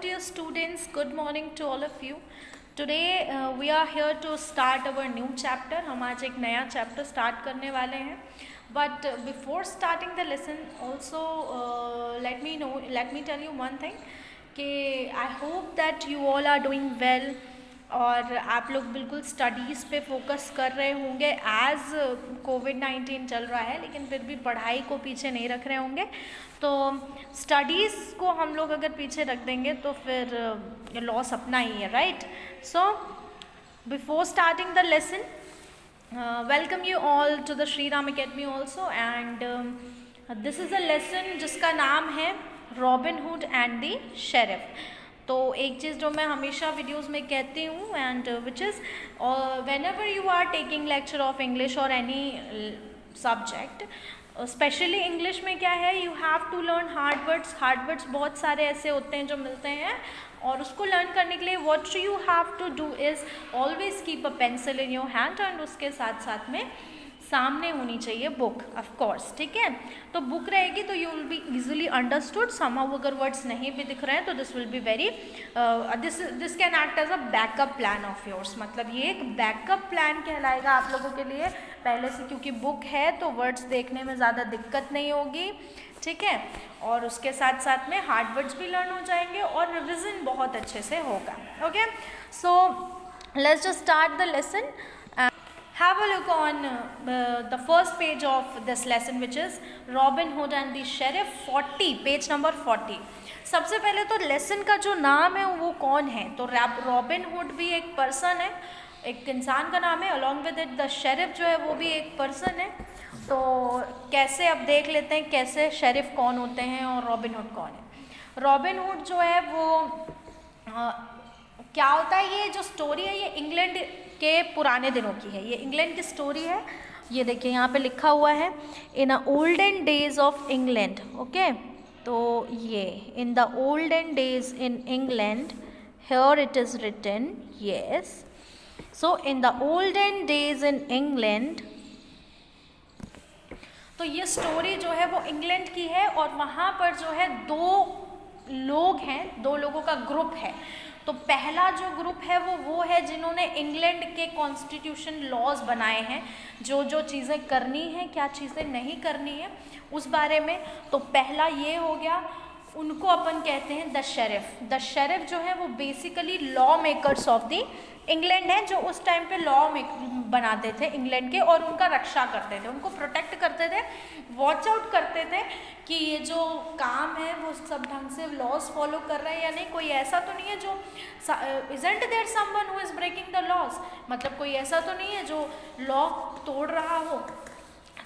dear students, good morning to all of you. Today we are here to start our new chapter. हम आज एक नया chapter start करने वाले हैं. But before starting the lesson, also let me tell you one thing कि I hope that you all are doing well और आप लोग बिल्कुल स्टडीज़ पे फोकस कर रहे होंगे एज़ कोविड-19 चल रहा है, लेकिन फिर भी पढ़ाई को पीछे नहीं रख रहे होंगे. तो स्टडीज़ को हम लोग अगर पीछे रख देंगे तो फिर लॉस अपना ही है, right. So before starting the lesson, welcome you all to the Shri Ram academy also. And this is a lesson जिसका नाम है Robin Hood and the sheriff. तो एक चीज़ जो मैं हमेशा वीडियोस में कहती हूँ and which is whenever you are taking lecture of English और एनी सब्जेक्ट, स्पेशली इंग्लिश में क्या है, you have to learn hard words बहुत सारे ऐसे होते हैं जो मिलते हैं, और उसको लर्न करने के लिए what you have to do is always keep a pencil in your hand and उसके साथ साथ में सामने होनी चाहिए बुक, ऑफ कोर्स. ठीक है, तो बुक रहेगी तो you will be easily understood. Somehow अगर वर्ड्स नहीं भी दिख रहे हैं तो this will be very this can act as a backup plan of yours. मतलब ये एक बैकअप प्लान कहलाएगा आप लोगों के लिए पहले से, क्योंकि बुक है तो वर्ड्स देखने में ज़्यादा दिक्कत नहीं होगी. ठीक है, और उसके साथ साथ में हार्ड वर्ड्स भी लर्न हो जाएंगे और रिविजन बहुत अच्छे से होगा. Okay, so let's just start the lesson. Have a look on the first page of this lesson, which is Robin Hood and the Sheriff, 40, page number 40. सबसे पहले तो लेसन का जो नाम है वो कौन है, तो रॉबिन हुड भी एक पर्सन है, एक इंसान का नाम है. Along with it the sheriff जो है वो भी एक पर्सन है. तो कैसे अब देख लेते हैं कैसे शेरिफ कौन होते हैं और रॉबिन हुड कौन है. रॉबिन हुड जो है वो क्या होता है, ये जो स्टोरी है ये इंग्लैंड के पुराने दिनों की है. ये इंग्लैंड की स्टोरी है. ये देखिए यहाँ पे लिखा हुआ है in a olden days of England. Okay, तो ये in the olden days in England, here it is written. Yes, so in the olden days in England. तो ये स्टोरी जो है वो इंग्लैंड की है और वहाँ पर जो है दो लोगों का ग्रुप है. तो पहला जो ग्रुप है वो है जिन्होंने इंग्लैंड के कॉन्स्टिट्यूशन लॉज बनाए हैं, जो जो चीज़ें करनी हैं, क्या चीज़ें नहीं करनी है उस बारे में. तो पहला ये हो गया, उनको अपन कहते हैं द शेरिफ. द शेरिफ जो है वो basically law makers of the England हैं, जो उस टाइम पे लॉ बनाते थे इंग्लैंड के और उनका रक्षा करते थे, उनको प्रोटेक्ट करते थे, वॉच आउट करते थे कि ये जो काम है वो सब ढंग से लॉज फॉलो कर रहे हैं या नहीं. कोई ऐसा तो नहीं है जो isn't there someone who is breaking the laws, मतलब कोई ऐसा तो नहीं है जो लॉ तोड़ रहा हो.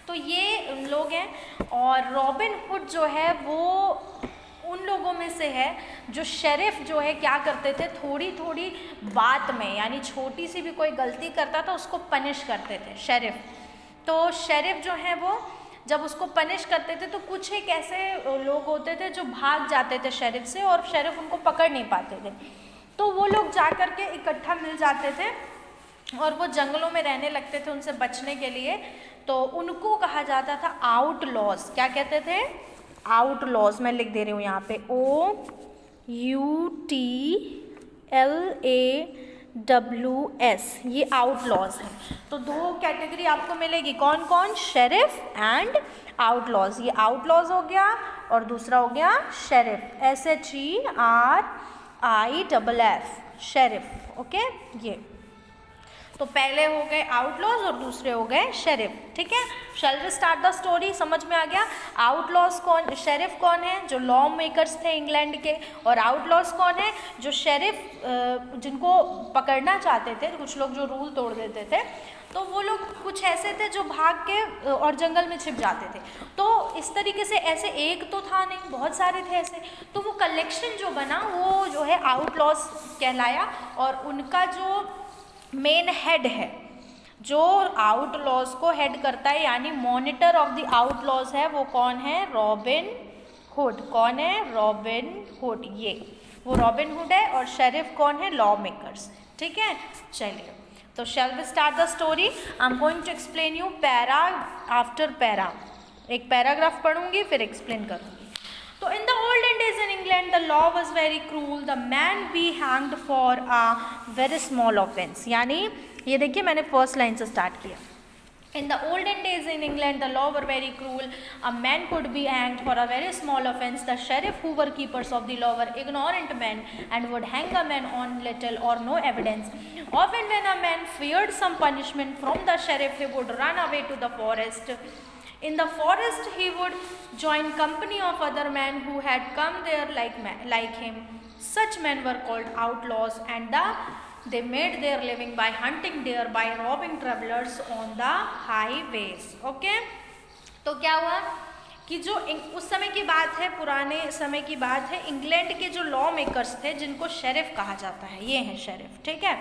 तो ये लोग हैं. और रॉबिन हुड जो है वो उन लोगों में से है जो शेरिफ जो है क्या करते थे, थोड़ी थोड़ी बात में, यानी छोटी सी भी कोई गलती करता था उसको पनिश करते थे शेरिफ. तो शेरिफ जो है वो जब उसको पनिश करते थे तो कुछ एक ऐसे लोग होते थे जो भाग जाते थे शेरिफ से और शेरिफ उनको पकड़ नहीं पाते थे. तो वो लोग जा कर के इकट्ठा मिल जाते थे और वो जंगलों में रहने लगते थे उनसे बचने के लिए. तो उनको कहा जाता था आउट लॉज. क्या कहते थे? Outlaws. मैं लिख दे रही हूँ यहाँ पे OUTLAWS, ये आउट लॉज है. तो दो कैटेगरी आपको मिलेगी, कौन कौन? Sheriff and outlaws. ये आउट लॉज हो गया और दूसरा हो गया शेरिफ, SHERIFF, शेरिफ. ओके, ये तो पहले हो गए आउटलॉज और दूसरे हो गए शेरिफ. ठीक है, shall we start the story. समझ में आ गया आउटलॉज कौन, शेरिफ कौन है जो लॉ मेकर्स थे इंग्लैंड के, और आउटलॉज कौन है जो शेरिफ जिनको पकड़ना चाहते थे, कुछ लोग जो रूल तोड़ देते थे. तो वो लोग कुछ ऐसे थे जो भाग के और जंगल में छिप जाते थे. तो इस तरीके से ऐसे एक तो था नहीं, बहुत सारे थे ऐसे. तो वो कलेक्शन जो बना वो जो है आउटलॉज कहलाया. और उनका जो मेन हेड है, जो आउटलॉज को हेड करता है, यानी मॉनिटर ऑफ द आउटलॉज है, वो कौन है? Robin Hood. कौन है? Robin Hood. ये वो रॉबिन हुड है. और शेरिफ कौन है? Law makers. ठीक है, चलिए तो shall we start the story. I am going to explain you para after para. एक पैराग्राफ पढ़ूंगी फिर एक्सप्लेन करूँगी. तो in the olden days in England the the law was very cruel, the man be hanged for a very small offense. यानी ये देखिए मैंने first line से स्टार्ट किया. In the olden days in England, the law were very cruel. A man could be hanged for a very small offence. The sheriff, who were keepers of the law, were ignorant men and would hang a man on little or no evidence. Often when a man feared some punishment from the sheriff, he would run away to the forest. In the forest, he would join company of other men who had come there like him. Such men were called outlaws, and they made their living by hunting deer, by robbing travelers on the highways. Okay? तो क्या हुआ कि जो उस समय की बात है, पुराने समय की बात है, इंग्लैंड के जो लॉ मेकर्स थे जिनको शेरिफ कहा जाता है, ये हैं शेरिफ, ठीक है,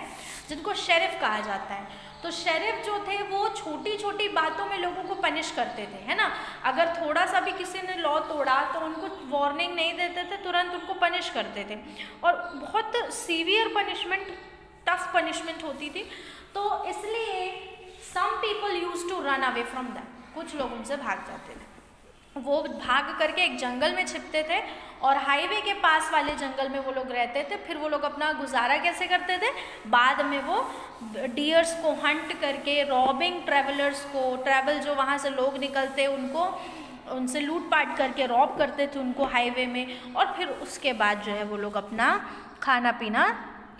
जिनको शेरिफ कहा जाता है. तो शेरिफ जो थे वो छोटी छोटी बातों में लोगों को पनिश करते थे, है ना. अगर थोड़ा सा भी किसी ने लॉ तोड़ा तो उनको वार्निंग नहीं देते थे, तुरंत उनको पनिश करते थे. और बहुत सीवियर पनिशमेंट, टफ पनिशमेंट होती थी. तो इसलिए some people use to run away from that. कुछ लोग उनसे भाग जाते थे. वो भाग करके एक जंगल में छिपते थे और हाईवे के पास वाले जंगल में वो लोग रहते थे. फिर वो लोग अपना गुजारा कैसे करते थे, बाद में वो डियर्स को हंट करके, रॉबिंग ट्रैवलर्स को, ट्रैवल जो वहाँ से लोग निकलते उनको, उनसे लूटपाट करके रॉब करते थे उनको हाईवे में. और फिर उसके बाद जो है वो लोग अपना खाना पीना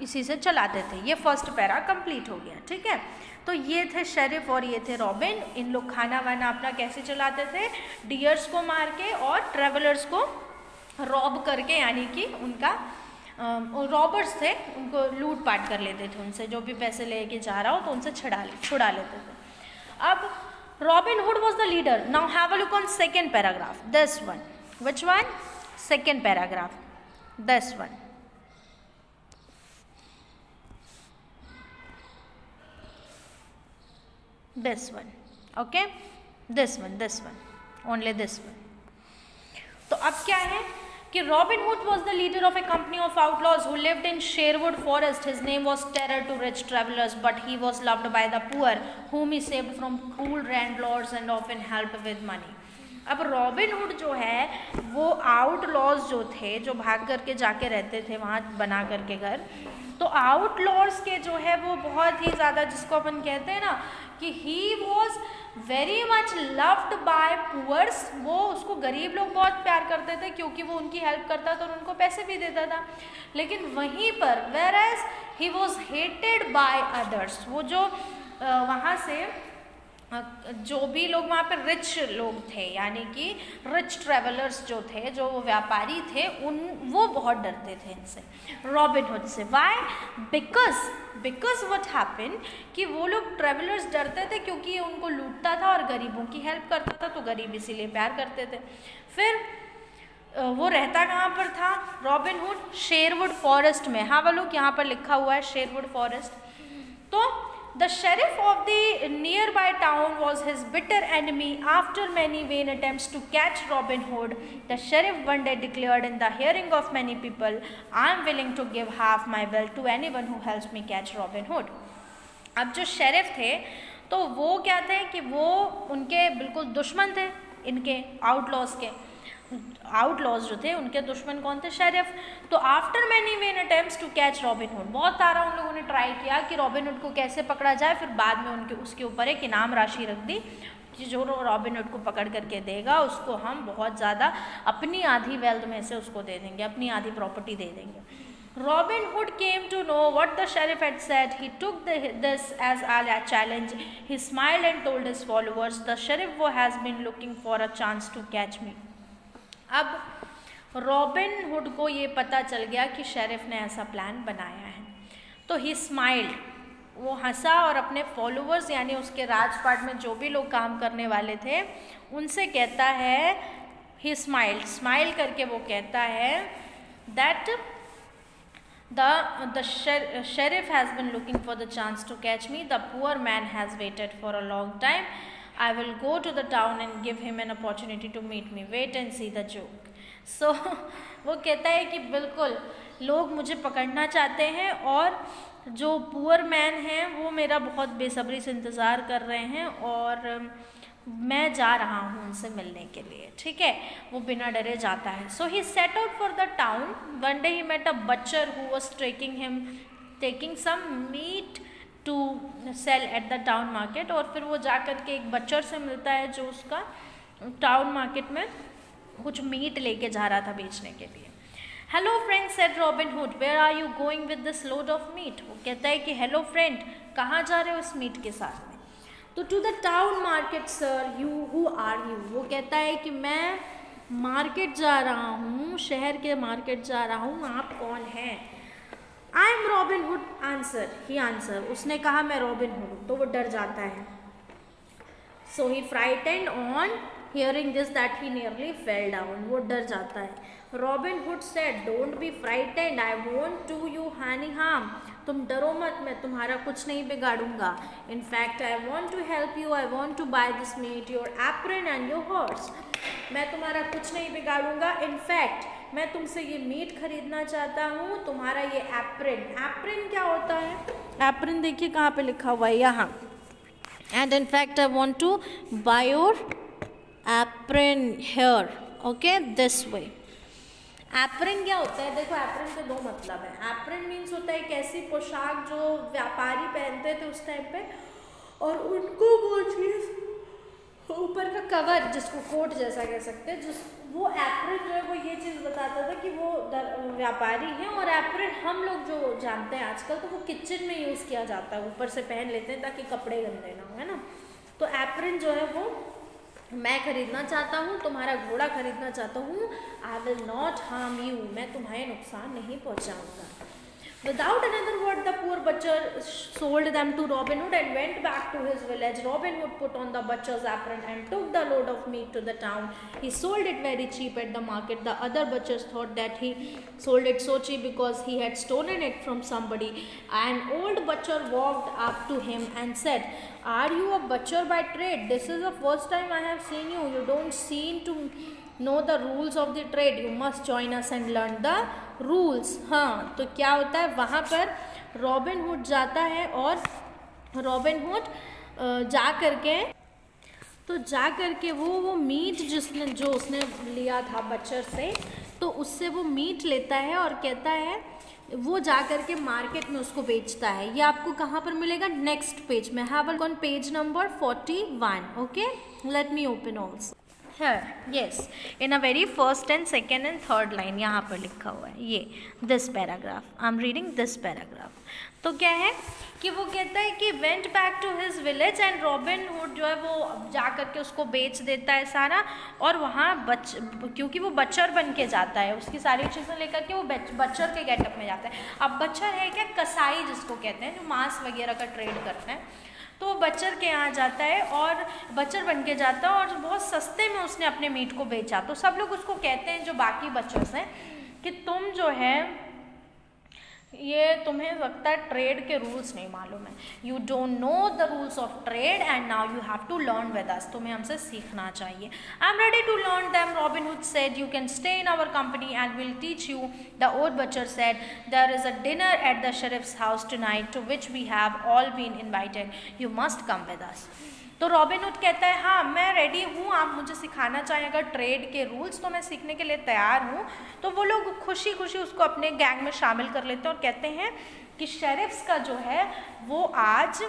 इसी से चलाते थे. ये फर्स्ट पैरा कंप्लीट हो गया, ठीक है. तो ये थे शेरिफ और ये थे रॉबिन. इन लोग खाना वाना अपना कैसे चलाते थे, डियर्स को मार के और ट्रैवलर्स को रॉब करके, यानी कि उनका रॉबर्स थे, उनको लूट पाट कर लेते थे. उनसे जो भी पैसे लेके जा रहा हो तो उनसे छुड़ा लेते थे. अब robin hood was the leader. Now have a look on second paragraph, this one. Which one? Second paragraph, this one. This one, okay, this one, only this one. तो अब क्या है कि Robin Hood was the leader of a company of outlaws who lived in Sherwood Forest. His name was terror to rich travelers, but he was loved by the poor, whom he saved from cruel landlords and often helped with money. अब robin hood जो है वो outlaws जो थे, जो भाग करके जाके रहते थे वहाँ बना करके घर. तो आउटलॉज के जो है वो बहुत ही ज़्यादा, जिसको अपन कहते हैं ना कि he was very much loved by poors. वो उसको गरीब लोग बहुत प्यार करते थे क्योंकि वो उनकी हेल्प करता था और उनको पैसे भी देता था. लेकिन वहीं पर whereas he was hated by others. वो जो वहाँ से जो भी लोग वहाँ पर रिच लोग थे, यानी कि रिच ट्रैवलर्स जो थे, जो व्यापारी थे, वो बहुत डरते थे इनसे, रॉबिन हुड से. वाई? बिकॉज व्हाट हैपन कि वो लोग ट्रैवलर्स डरते थे क्योंकि ये उनको लूटता था और गरीबों की हेल्प करता था, तो गरीब इसीलिए प्यार करते थे. फिर वो रहता कहाँ पर था रॉबिन हुड? शेरवुड फॉरेस्ट में. हाँ वो लोग यहाँ पर लिखा हुआ है शेरवुड फॉरेस्ट. तो the sheriff of the nearby town was his bitter enemy. After many vain attempts to catch Robin Hood, the sheriff one day declared in the hearing of many people, I am willing to give half my wealth to anyone who helps me catch Robin Hood. अब जो sheriff थे तो वो क्या थे कि वो उनके बिल्कुल दुश्मन थे, इनके आउटलॉज के. आउटलॉज जो थे उनके दुश्मन कौन थे? शेरिफ. तो after many vain attempts to catch Robin Hood, बहुत सारा उन लोगों ने ट्राई किया कि रॉबिन हुड को कैसे पकड़ा जाए. फिर बाद में उसके ऊपर एक इनाम राशि रख दी कि जो रॉबिन हुड को पकड़ करके देगा उसको हम बहुत ज़्यादा अपनी आधी वेल्थ में से उसको दे देंगे, अपनी आधी प्रॉपर्टी दे देंगे. Robin Hood came to know what the sheriff had said. He took this as a challenge. He smiled and told his followers, the sheriff has been looking for a chance to catch me. अब robin hood को ये पता चल गया कि sheriff ने ऐसा plan बनाया है. तो ही स्माइल्ड, वो हंसा और अपने फॉलोअर्स यानी उसके राजपाट में जो भी लोग काम करने वाले थे उनसे कहता है, ही स्माइल करके वो कहता है that the sheriff has been looking for the chance to catch me. The poor man has waited for a long time. I will go to the town and give him an opportunity to meet me. Wait and see the joke. So वो कहता है कि बिल्कुल लोग मुझे पकड़ना चाहते हैं और जो पुअर मैन हैं वो मेरा बहुत बेसब्री से इंतज़ार कर रहे हैं और मैं जा रहा हूँ उनसे मिलने के लिए, ठीक है, वो बिना डरे जाता है. So he set out for the town. One day he met a butcher who was taking some meat to sell at the town market. और फिर वो जा कर के एक बचर से मिलता है जो उसका टाउन मार्केट में कुछ मीट लेके जा रहा था बेचने के लिए. Hello friend said Robin Hood, where are you going with this load of meat. वो कहता है कि हेलो फ्रेंड, कहाँ जा रहे हो इस मीट के साथ में. तो to the town market sir, you who are you. वो कहता है कि मैं मार्केट जा रहा हूँ, शहर के मार्केट जा रहा हूँ, आप कौन हैं. I am robin hood answer, he answer. उसने कहा मैं रॉबिन हुड हूँ. तो वो डर जाता है. So he frightened on hearing this that he nearly fell down. वो डर जाता है. Robin Hood said don't be frightened, I won't do you any harm. तुम डरो मत, मैं तुम्हारा कुछ नहीं बिगाड़ूंगा. In fact I want to help you, I want to buy this meat, your apron and your horse. मैं तुम्हारा कुछ नहीं बिगाड़ूंगा. इन फैक्ट मैं तुमसे ये मीट खरीदना चाहता हूँ, तुम्हारा ये एप्रन. एप्रन क्या होता है? एप्रन देखिए कहाँ पे लिखा हुआ है, यहाँ. And in fact I want to buy your apron here, okay, this way. Apron क्या होता है? देखो एप्रन के दो मतलब है. एप्रन मीन्स होता है एक ऐसी पोशाक जो व्यापारी पहनते थे उस टाइम पे, और उनको वो चीज़ ऊपर का कवर, जिसको कोट जैसा कह सकते हैं, जिस वो एप्रन जो है वो ये चीज़ बताता था कि वो व्यापारी हैं. और एप्रन हम लोग जो जानते हैं आजकल, तो वो किचन में यूज़ किया जाता है, ऊपर से पहन लेते हैं ताकि कपड़े गंदे ना हो, है ना. तो एप्रन जो है वो मैं खरीदना चाहता हूँ, तुम्हारा घोड़ा खरीदना चाहता हूँ. I will not harm you, मैं तुम्हें नुकसान नहीं पहुँचाऊँगा. Without another word, the poor butcher sold them to Robin Hood and went back to his village. Robin Hood put on the butcher's apron and took the load of meat to the town. He sold it very cheap at the market. The other butchers thought that he sold it so cheap because he had stolen it from somebody. An old butcher walked up to him and said, "Are you a butcher by trade? This is the first time I have seen you. You don't seem to know the rules of the trade. You must join us and learn the rules. हाँ, तो क्या होता है वहाँ पर robin Hood जाता है, और रॉबिन हुड जा करके वो मीट जो उसने लिया था बचर से, तो उससे वो मीट लेता है और कहता है, वो जा करके मार्केट में उसको बेचता है. ये आपको कहाँ पर मिलेगा? नेक्स्ट पेज में. Have a on page number 41. Okay, let me open also. Yes, in a very first and second and third line यहाँ पर लिखा हुआ है ये this paragraph. I'm reading this paragraph. तो क्या है कि वो कहता है कि went back to his village and Robin Hood जो है वो जा करके उसको बेच देता है सारा, और वहाँ क्योंकि वो बचर बन के जाता है, उसकी सारी चीज़ें लेकर के वो बचर के गेटअप में जाता है. अब बचर है क्या? कसाई जिसको कहते हैं, जो मांस वगैरह का ट्रेड करते हैं. तो वो बचर के यहाँ जाता है और बचर बन के जाता है, और बहुत सस्ते में उसने अपने मीट को बेचा. तो सब लोग उसको कहते हैं, जो बाकी बचर्स हैं, कि तुम जो है ये तुम्हें लगता है ट्रेड के रूल्स नहीं मालूम है. You don't know the rules of trade and now you have to learn with us. तुम्हें हमसे सीखना चाहिए. I am ready to learn them. Robin Hood said, you can stay in our company and will teach you. The old butcher said, there is a dinner at the sheriff's house tonight to which we have all been invited. You must come with us. तो Robin Hood कहता है, हाँ मैं ready हूँ, आप मुझे सिखाना चाहें अगर ट्रेड के रूल्स, तो मैं सीखने के लिए तैयार हूँ. तो वो लोग खुशी खुशी उसको अपने गैंग में शामिल कर लेते हैं और कहते हैं कि शेरिफ्स का जो है वो आज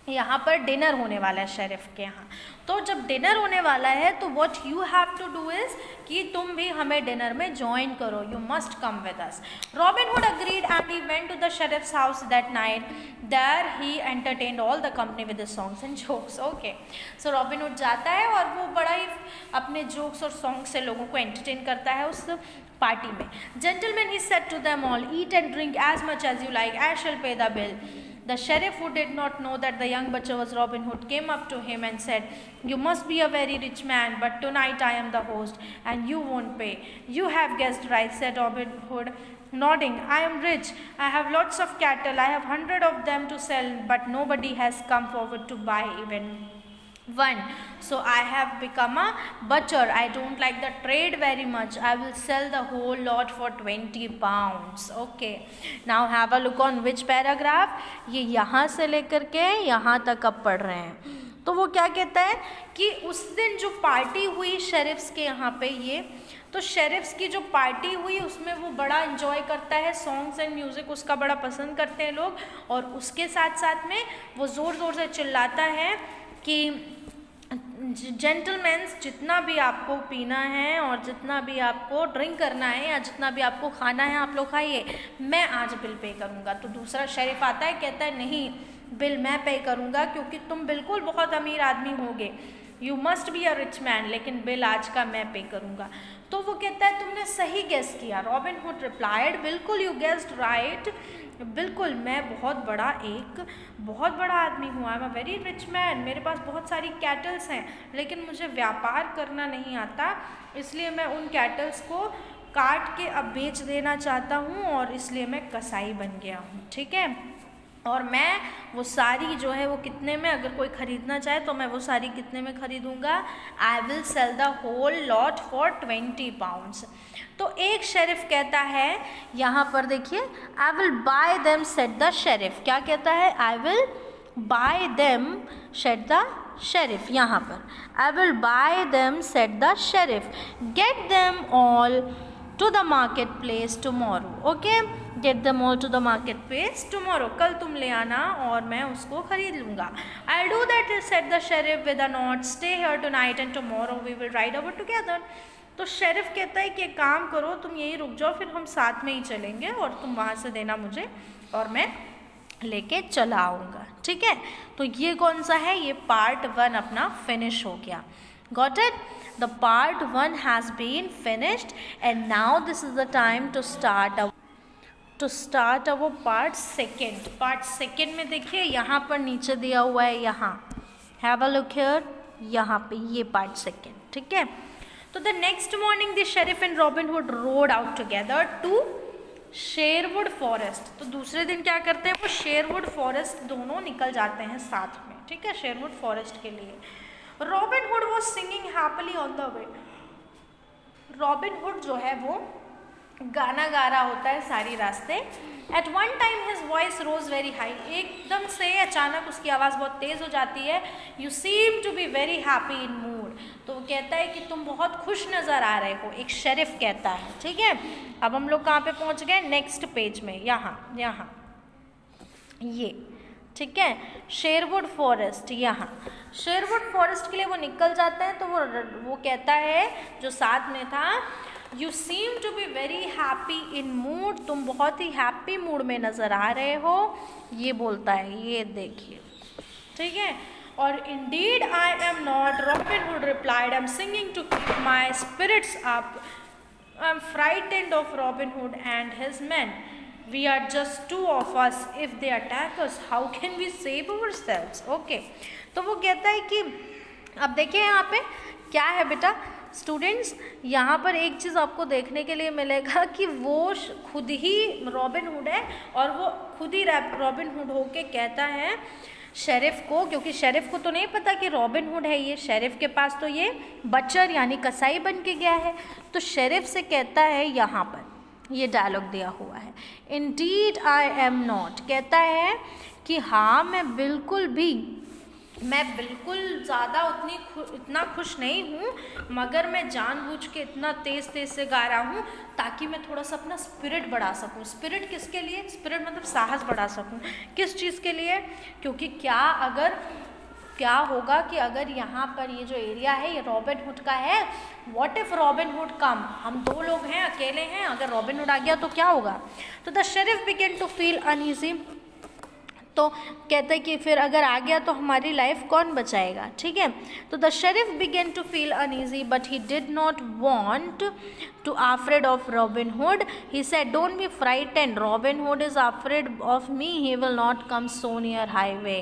यहाँ पर डिनर होने वाला है शेरिफ के यहाँ. तो जब डिनर होने वाला है तो what you have to do is कि तुम भी हमें डिनर में ज्वाइन करो. You must come with us. Robin Hood agreed and he went to the sheriff's house that night. There he entertained all the company with his songs and jokes. Okay, so Robin Hood जाता है और वो बड़ा ही अपने jokes और song से लोगों को एंटरटेन करता है उस पार्टी में. Gentleman, he said to them all, eat and drink as much as you like, I shall pay the bill. The sheriff, who did not know that the young butcher was Robin Hood, came up to him and said, "You must be a very rich man, but tonight I am the host, and you won't pay." "You have guessed right," said Robin Hood, nodding. "I am rich. I have lots of cattle. I have 100 of them to sell, but nobody has come forward to buy even one. So I have become a butcher. I don't like the trade very much. I will sell the whole lot for 20 pounds. Okay. Now have a look on which paragraph. ये यहाँ से लेकर के यहाँ तक अब पढ़ रहे हैं. तो वो क्या कहता है कि उस दिन जो पार्टी हुई शेरिफ्स के यहाँ पे, ये तो शेरिफ्स की जो पार्टी हुई उसमें वो बड़ा एंजॉय करता है, सॉन्ग्स एंड म्यूज़िक उसका बड़ा पसंद करते हैं लोग, और उसके साथ साथ में वो ज़ोर ज़ोर से चिल्लाता है कि जेंटलमैन्स, जितना भी आपको पीना है और जितना भी आपको ड्रिंक करना है या जितना भी आपको खाना है आप लोग खाइए, मैं आज बिल पे करूँगा। तो दूसरा शेरिफ आता है, कहता है नहीं, बिल मैं पे करूँगा क्योंकि तुम बिल्कुल बहुत अमीर आदमी होगे, you must be a rich man, लेकिन बिल आज का मैं पे करूँगा। तो वो कहता है तुमने सही गेस किया। रॉबिन हुड रिप्लाइड, बिल्कुल यू गेस्ड राइट, बिल्कुल मैं बहुत बड़ा आदमी हूँ, I am a very rich man, मेरे पास बहुत सारी कैटल्स हैं, लेकिन मुझे व्यापार करना नहीं आता, इसलिए मैं उन कैटल्स को काट के अब बेच देना चाहता हूँ और इसलिए मैं कसाई बन गया हूँ, ठीक है। और मैं वो सारी जो है वो कितने में, अगर कोई ख़रीदना चाहे तो मैं वो सारी कितने में ख़रीदूँगा, I will sell the whole lot for 20 pounds. तो एक शेरिफ कहता है, यहाँ पर देखिए, I will buy them said the sheriff, क्या कहता है, I will buy them said the sheriff, यहाँ पर I will buy them said the sheriff, get them all to the market place tomorrow, okay, get them all to the market place tomorrow, कल तुम ले आना और मैं उसको खरीद लूँगा। I do that said the sheriff with a knot, stay here tonight and tomorrow we will ride over together. तो शेरिफ कहता है कि एक काम करो, तुम यहीं रुक जाओ, फिर हम साथ में ही चलेंगे और तुम वहाँ से देना मुझे और मैं लेके चला आऊँगा, ठीक है। तो ये कौन सा है, ये पार्ट 1 अपना फिनिश हो गया। Got it? The part 1 has been finished and now this is the time to start our part 2। Part 2 में देखिए यहाँ पर नीचे दिया हुआ है, यहाँ हैव अ लुक हियर, यहाँ पे ये पार्ट 2, ठीक है। तो the next morning the sheriff and Robin Hood rode out together to Sherwood Forest. तो दूसरे दिन क्या करते हैं, वो शेरवुड फॉरेस्ट दोनों निकल जाते हैं साथ में, ठीक है, शेरवुड फॉरेस्ट के लिए। Robin hood was singing happily on the way. Robin hood जो है वो गाना गा रहा होता है सारी रास्ते। At one time his voice rose very high, एकदम से अचानक उसकी आवाज़ बहुत तेज़ हो जाती है। You seem to be very happy in mood, तो वो कहता है कि तुम बहुत खुश नज़र आ रहे हो, एक शेरिफ कहता है, ठीक है। अब हम लोग कहाँ पे पहुँच गए, नेक्स्ट पेज में, यहाँ ये, ठीक है, शेरवुड फॉरेस्ट। यहाँ शेरवुड फॉरेस्ट के लिए वो निकल जाते हैं। तो वो कहता है जो साथ में था, you seem to be very happy in mood, तुम बहुत ही हैप्पी मूड में नज़र आ रहे हो, ये बोलता है, ये देखिए, ठीक है। और indeed I am not, Robin Hood replied, I am singing to keep my spirits up, I am frightened of Robin Hood and his man, we are just two of us, if they attack us how can we save ourselves, okay। तो वो कहता है कि अब देखिए यहाँ पे क्या है बेटा स्टूडेंट्स, यहाँ पर एक चीज़ आपको देखने के लिए मिलेगा कि वो खुद ही रॉबिन हुड है और वो खुद ही रॉबिन हुड होके कहता है शेरिफ को, क्योंकि शेरिफ को तो नहीं पता कि रॉबिन हुड है ये, शेरिफ के पास तो ये बचर यानी कसाई बन के गया है। तो शेरिफ से कहता है, यहाँ पर ये डायलॉग दिया हुआ है, इंडीड आई एम नॉट, कहता है कि हाँ मैं बिल्कुल ज़्यादा इतना खुश नहीं हूँ, मगर मैं जानबूझ के इतना तेज़ से गा रहा हूँ ताकि मैं थोड़ा सा अपना स्पिरिट बढ़ा सकूँ। स्पिरिट किसके लिए, स्पिरिट मतलब साहस बढ़ा सकूँ, किस चीज़ के लिए, क्योंकि क्या होगा कि अगर यहाँ पर ये जो एरिया है ये रॉबिन हुड का है, व्हाट इफ रॉबिन हुड कम, हम 2 लोग हैं, अकेले हैं, अगर रॉबिन हुड आ गया तो क्या होगा। तो the sheriff began to feel uneasy, तो कहते हैं कि फिर अगर आ गया तो हमारी लाइफ कौन बचाएगा, ठीक है। तो the sheriff began to feel uneasy but he did not want to afraid of Robin Hood, he said don't be frightened, Robin Hood is afraid of me, he will not come so near highway.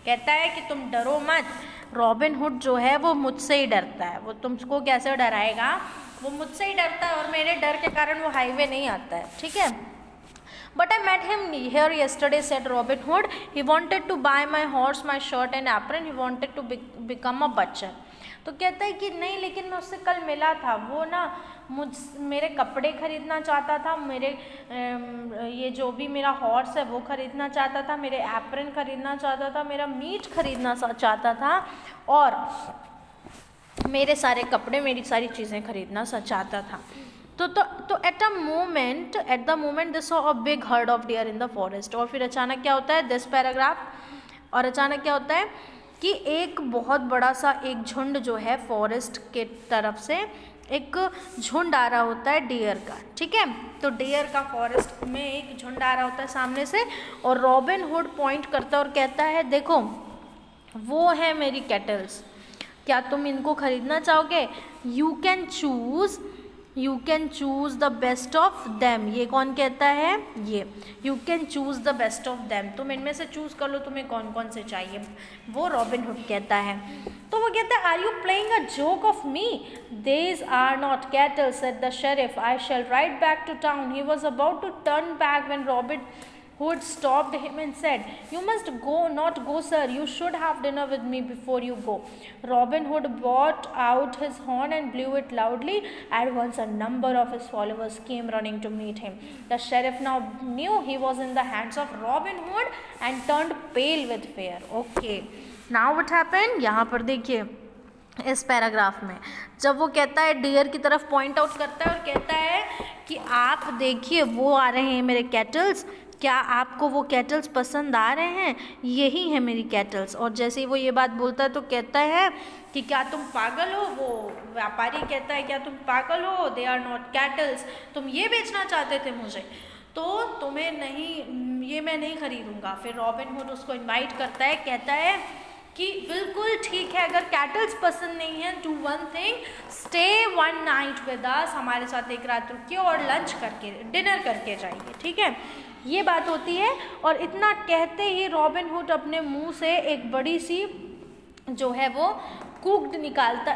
कहता है कि तुम डरो मत, robin hood जो है वो मुझसे ही डरता है, वो तुमको कैसे डराएगा, वो मुझसे ही डरता है और मेरे डर के कारण वो हाईवे नहीं आता है, ठीक है। But I met him here yesterday said Robin Hood, he wanted to buy my horse, my shirt and apron, he wanted to become a butcher. तो कहता है कि नहीं, लेकिन मैं उससे कल मिला था, वो ना मेरे कपड़े खरीदना चाहता था, मेरे ये जो भी मेरा हॉर्स है वो खरीदना चाहता था, मेरे एप्रन खरीदना चाहता था, मेरा मीट खरीदना चाहता था, और मेरे सारे कपड़े, मेरी सारी चीज़ें खरीदना चाहता था। तो at the moment they saw a big heard of dear in the forest. और फिर अचानक क्या होता है, दिस पैराग्राफ, और अचानक क्या होता है कि एक बहुत बड़ा सा एक झुंड जो है फॉरेस्ट के तरफ से एक झुंड आ रहा होता है डियर का, ठीक है। तो डियर का फॉरेस्ट में एक झुंड आ रहा होता है सामने से, और रॉबिन हुड पॉइंट करता है और कहता है देखो वो है मेरी कैटल्स, क्या तुम इनको खरीदना चाहोगे? You can choose the best of them. ये कौन कहता है? ये you can choose the best of them, तुम इनमें से चूज़ कर लो तुम्हें कौन कौन से चाहिए, वो रॉबिन हुड कहता है। तो वो कहता है are you playing a joke of me? These are not cattle, said the sheriff. I shall ride back to town. He was about to turn back when Robin Hood stopped him and said, you must not go, sir. You should have dinner with me before you go. Robin Hood brought out his horn and blew it loudly. At once a number of his followers came running to meet him. The sheriff now knew he was in the hands of Robin Hood and turned pale with fear. Okay, now what happened? यहाँ पर देखिए इस paragraph में जब वो कहता है dear की तरफ पॉइंट आउट करता है और कहता है कि आप देखिए वो आ रहे हैं मेरे कैटल्स, क्या आपको वो कैटल्स पसंद आ रहे हैं? यही है मेरी कैटल्स। और जैसे ही वो ये बात बोलता है तो कहता है कि क्या तुम पागल हो? वो व्यापारी कहता है क्या तुम पागल हो? दे आर नॉट कैटल्स, तुम ये बेचना चाहते थे मुझे, तो तुम्हें नहीं, ये मैं नहीं खरीदूंगा। फिर रॉबिन हुड उसको इनवाइट करता है, कहता है कि बिल्कुल ठीक है, अगर कैटल्स पसंद नहीं है, do one thing, stay one night with us, हमारे साथ एक रात रुकिए और लंच करके डिनर करके जाइए, ठीक है। ये बात होती है। और इतना कहते ही रॉबिन हुड अपने मुंह से एक बड़ी सी जो है वो कुक्ड निकालता,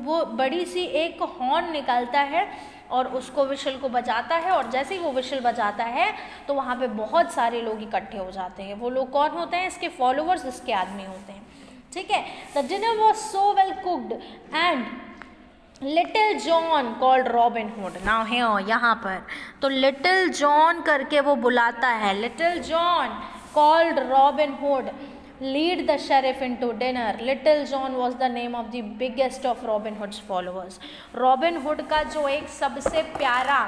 वो बड़ी सी एक हॉर्न निकालता है और उसको विशल को बजाता है, और जैसे ही वो विशल बजाता है तो वहाँ पे बहुत सारे लोग इकट्ठे हो जाते हैं। वो लोग कौन होते हैं? इसके फॉलोअर्स, इसके आदमी होते हैं, ठीक है। The dinner was so well cooked and little John called robin hood. Now है यहाँ पर तो लिटिल जॉन करके वो बुलाता है, little John called robin hood lead the sheriff into dinner. Little John was the name of the biggest of Robin Hood's followers. Robin Hood का जो एक सबसे प्यारा,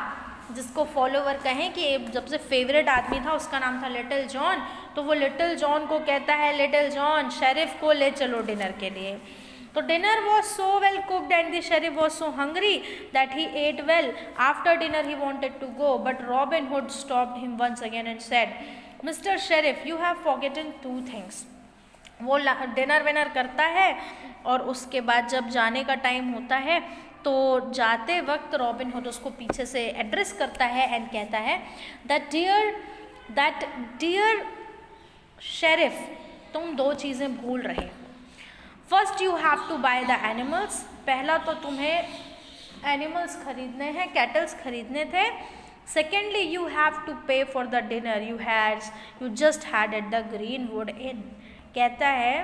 जिसको फॉलोवर कहें कि सबसे फेवरेट आदमी था, उसका नाम था लिटिल जॉन। तो वो लिटिल जॉन को कहता है, लिटिल जॉन शेरिफ को ले चलो डिनर के लिए। तो dinner was so well cooked and the sheriff was so hungry that he ate well. After dinner he wanted to go but Robin Hood stopped him once again and said, mister sheriff you have forgotten 2 things. वो dinner विनर करता है और उसके बाद जब जाने का टाइम होता है तो जाते वक्त रॉबिन हुड उसको पीछे से एड्रेस करता है एंड कहता है दैट डियर शेरिफ, तुम 2 चीज़ें भूल रहे हो। First you have to buy the animals, पहला तो तुम्हें एनिमल्स खरीदने हैं, कैटल्स खरीदने थे। Secondly you have to pay for the dinner you just had at the Greenwood inn. कहता है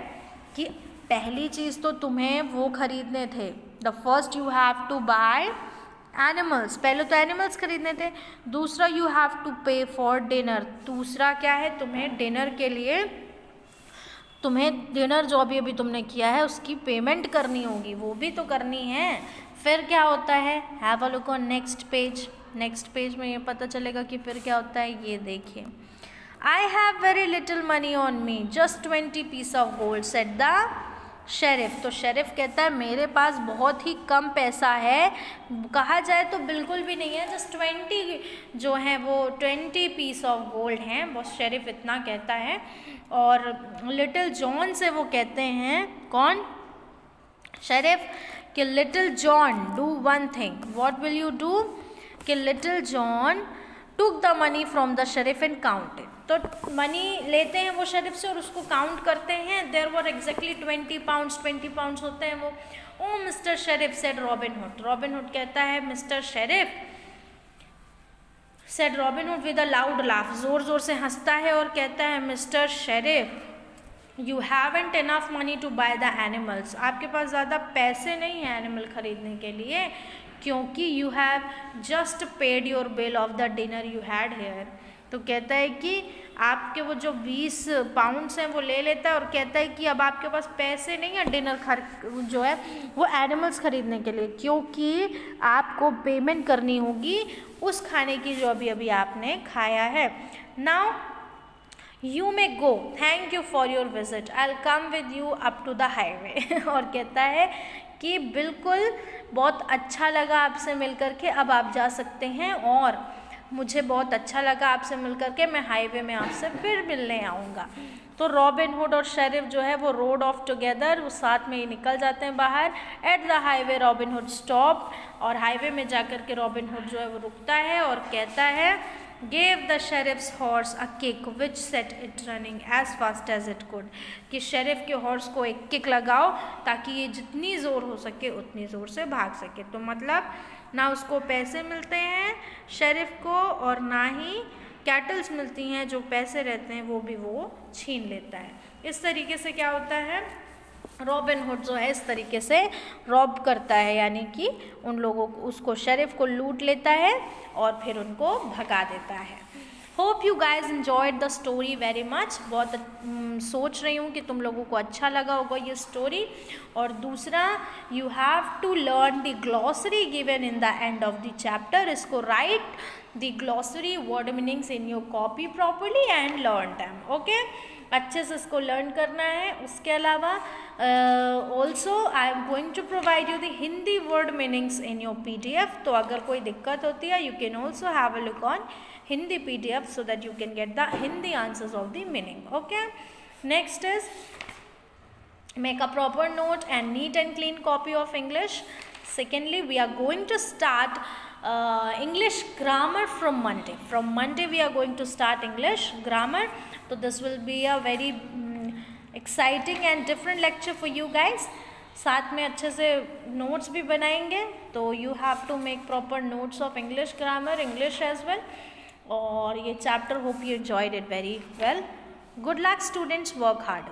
कि पहली चीज़ तो तुम्हें वो खरीदने थे, the first you have to buy animals, पहले तो एनिमल्स खरीदने थे। दूसरा you have to pay for dinner, दूसरा क्या है, तुम्हें डिनर के लिए, तुम्हें डिनर जो अभी तुमने किया है उसकी पेमेंट करनी होगी, वो भी तो करनी है। फिर क्या होता है, have a look on next page. Next page में ये पता चलेगा कि फिर क्या होता है, ये देखिए। I have very little money on me, just 20 piece of gold, said the sheriff. तो शेरिफ कहता है मेरे पास बहुत ही कम पैसा है, कहा जाए तो बिल्कुल भी नहीं है, जस्ट 20 जो है वो 20 पीस ऑफ गोल्ड हैं, बस शेरिफ इतना कहता है। और लिटिल जॉन से वो कहते हैं, कौन? शेरिफ, कि little John do one thing, what will you do? कि little John took the money from the sheriff and counted. तो मनी लेते हैं वो शरीफ से और उसको काउंट करते हैं। देयर वर एग्जैक्टली 20 पाउंड्स होते हैं वो। Oh mister sheriff, said Robin Hood. Robin Hood कहता है mister sheriff, said Robin Hood with a loud laugh, जोर जोर से हंसता है और कहता है mister sheriff, you haven't enough money to buy the animals, आपके पास ज़्यादा पैसे नहीं हैं एनिमल खरीदने के लिए, क्योंकि you have just paid your bill of the dinner you had here. तो कहता है कि आपके वो जो 20 पाउंड्स हैं वो ले लेता है और कहता है कि अब आपके पास पैसे नहीं है डिनर जो है वो एनिमल्स खरीदने के लिए, क्योंकि आपको पेमेंट करनी होगी उस खाने की जो अभी अभी आपने खाया है। Now you may go, thank you for your visit, I will come with you up to the highway. और कहता है कि बिल्कुल बहुत अच्छा लगा आपसे मिलकर के, अब आप जा सकते हैं, और मुझे बहुत अच्छा लगा आपसे मिलकर के, मैं हाईवे में आपसे फिर मिलने आऊँगा। तो रॉबिन हुड और शेरिफ जो है वो रोड ऑफ टुगेदर, वो साथ में ही निकल जाते हैं बाहर। At the highway robin hood stop, और हाईवे में जाकर के रॉबिन हुड जो है वो रुकता है और कहता है gave the sheriff's horse a kick which set it running as fast as it could, कि शेरिफ के हॉर्स को एक किक लगाओ ताकि ये जितनी ज़ोर हो सके उतनी ज़ोर से भाग सके। तो मतलब ना उसको पैसे मिलते हैं शेरिफ को, और ना ही कैटल्स मिलती हैं, जो पैसे रहते हैं वो भी वो छीन लेता है। इस तरीके से क्या होता है, रॉबिन हुड जो है इस तरीके से रॉब करता है, यानी कि उन लोगों को, उसको शेरिफ को लूट लेता है और फिर उनको भगा देता है। Hope you guys enjoyed the story very much, बहुत सोच रही हूँ कि तुम लोगों को अच्छा लगा होगा ये स्टोरी। और दूसरा, you have to learn the glossary given in the end of the chapter, इसको write the glossary word meanings in your copy properly and learn them. Okay, अच्छे से इसको लर्न करना है। उसके अलावा also I am going to provide you the Hindi word meanings in your PDF, तो अगर कोई दिक्कत होती है you can also have a look on Hindi PDF so that you can get the Hindi answers of the meaning. Okay, next is make a proper note and neat and clean copy of English. Secondly, we are going to start English grammar from Monday. From Monday we are going to start English grammar. So this will be a very exciting and different lecture for you guys. साथ में अच्छे से notes भी बनाएंगे, तो you have to make proper notes of English grammar, English as well. और ये chapter hope you enjoyed it very well. Good luck students, work hard.